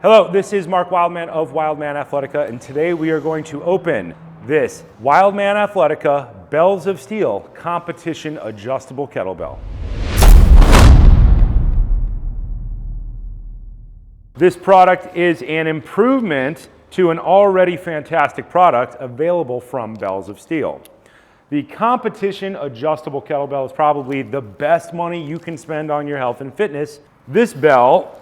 Hello, this is Mark Wildman of Wildman Athletica, and today we are going to open this Wildman Athletica Bells of Steel competition adjustable kettlebell. This product is an improvement to an already fantastic product available from Bells of Steel. The competition adjustable kettlebell is probably the best money you can spend on your health and fitness. This bell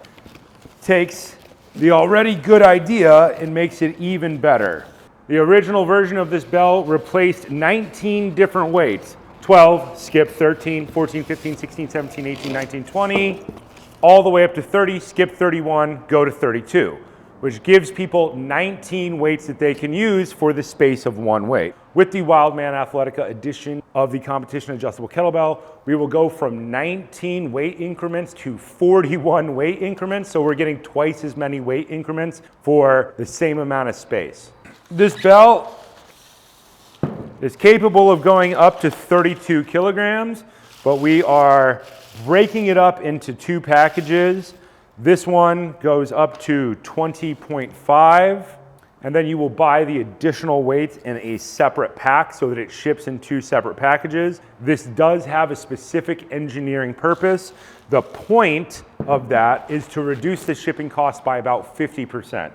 takes the already good idea and makes it even better. The original version of this bell replaced 19 different weights. 12, skip 13, 14, 15, 16, 17, 18, 19, 20, all the way up to 30, skip 31, go to 32, which gives people 19 weights that they can use for the space of one weight. With the Wildman Athletica edition of the competition adjustable kettlebell, we will go from 19 weight increments to 41 weight increments, so we're getting twice as many weight increments for the same amount of space. This bell is capable of going up to 32 kilograms, but we are breaking it up into two packages. This one goes up to 20.5, and then you will buy the additional weights in a separate pack so that it ships in two separate packages. This does have a specific engineering purpose. The point of that is to reduce the shipping cost by about 50%.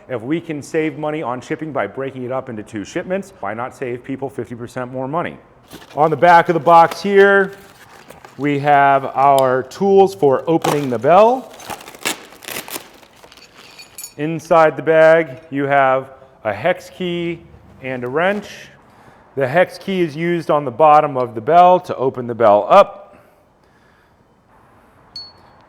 If we can save money on shipping by breaking it up into two shipments, why not save people 50% more money? On the back of the box here, we have our tools for opening the bell. Inside the bag, you have a hex key and a wrench. The hex key is used on the bottom of the bell to open the bell up.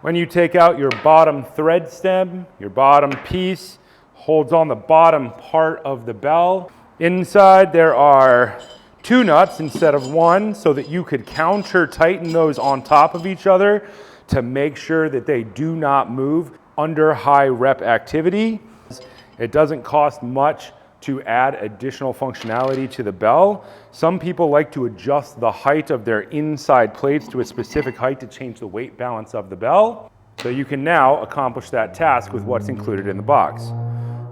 When you take out your bottom thread stem, your bottom piece holds on the bottom part of the bell. Inside there are two nuts instead of one so that you could counter tighten those on top of each other to make sure that they do not move under high rep activity. It doesn't cost much to add additional functionality to the bell. Some people like to adjust the height of their inside plates to a specific height to change the weight balance of the bell. So you can now accomplish that task with what's included in the box.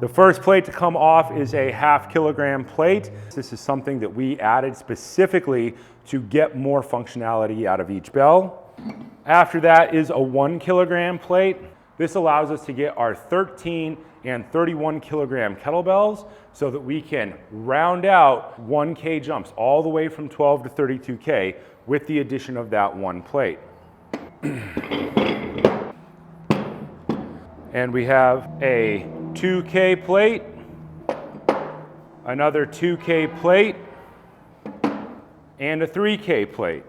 The first plate to come off is a 0.5 kilogram plate. This is something that we added specifically to get more functionality out of each bell. After that is a 1 kilogram plate. This allows us to get our 13 and 31 kilogram kettlebells so that we can round out 1K jumps all the way from 12 to 32K with the addition of that one plate. And we have a 2K plate, another 2K plate, and a 3K plate.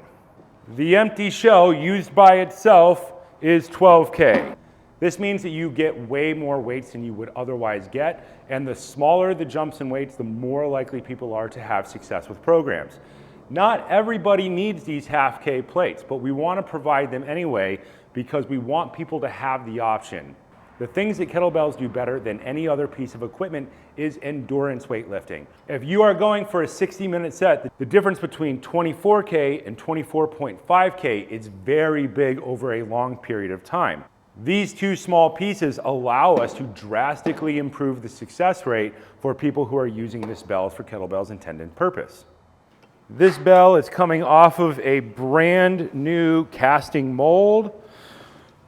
The empty shell used by itself is 12K. This means that you get way more weights than you would otherwise get, and the smaller the jumps and weights, the more likely people are to have success with programs. Not everybody needs these 0.5K plates, but we want to provide them anyway because we want people to have the option. The things that kettlebells do better than any other piece of equipment is endurance weightlifting. If you are going for a 60-minute set, the difference between 24K and 24.5K is very big over a long period of time. These two small pieces allow us to drastically improve the success rate for people who are using this bell for kettlebell's intended purpose. This bell is coming off of a brand new casting mold.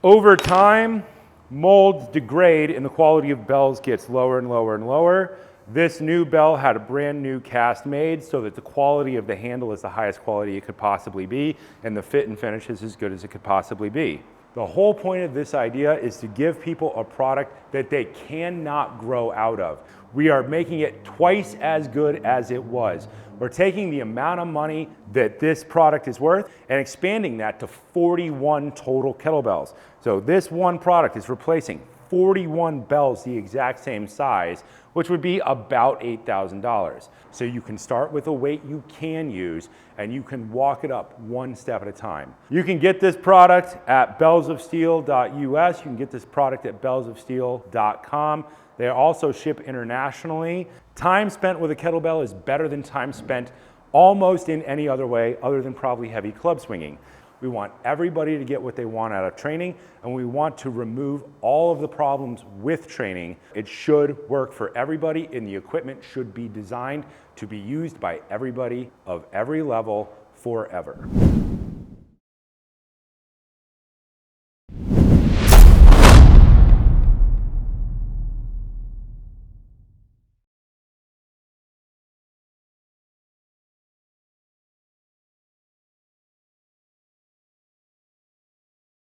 Over time, molds degrade and the quality of bells gets lower and lower and lower. This new bell had a brand new cast made so that the quality of the handle is the highest quality it could possibly be, and the fit and finish is as good as it could possibly be. The whole point of this idea is to give people a product that they cannot grow out of. We are making it twice as good as it was. We're taking the amount of money that this product is worth and expanding that to 41 total kettlebells. So this one product is replacing 41 bells the exact same size, which would be about $8,000. So you can start with a weight you can use and you can walk it up one step at a time. You can get this product at bellsofsteel.us. You can get this product at bellsofsteel.com. They also ship internationally. Time spent with a kettlebell is better than time spent almost in any other way other than probably heavy club swinging. We want everybody to get what they want out of training, and we want to remove all of the problems with training. It should work for everybody, and the equipment should be designed to be used by everybody of every level forever.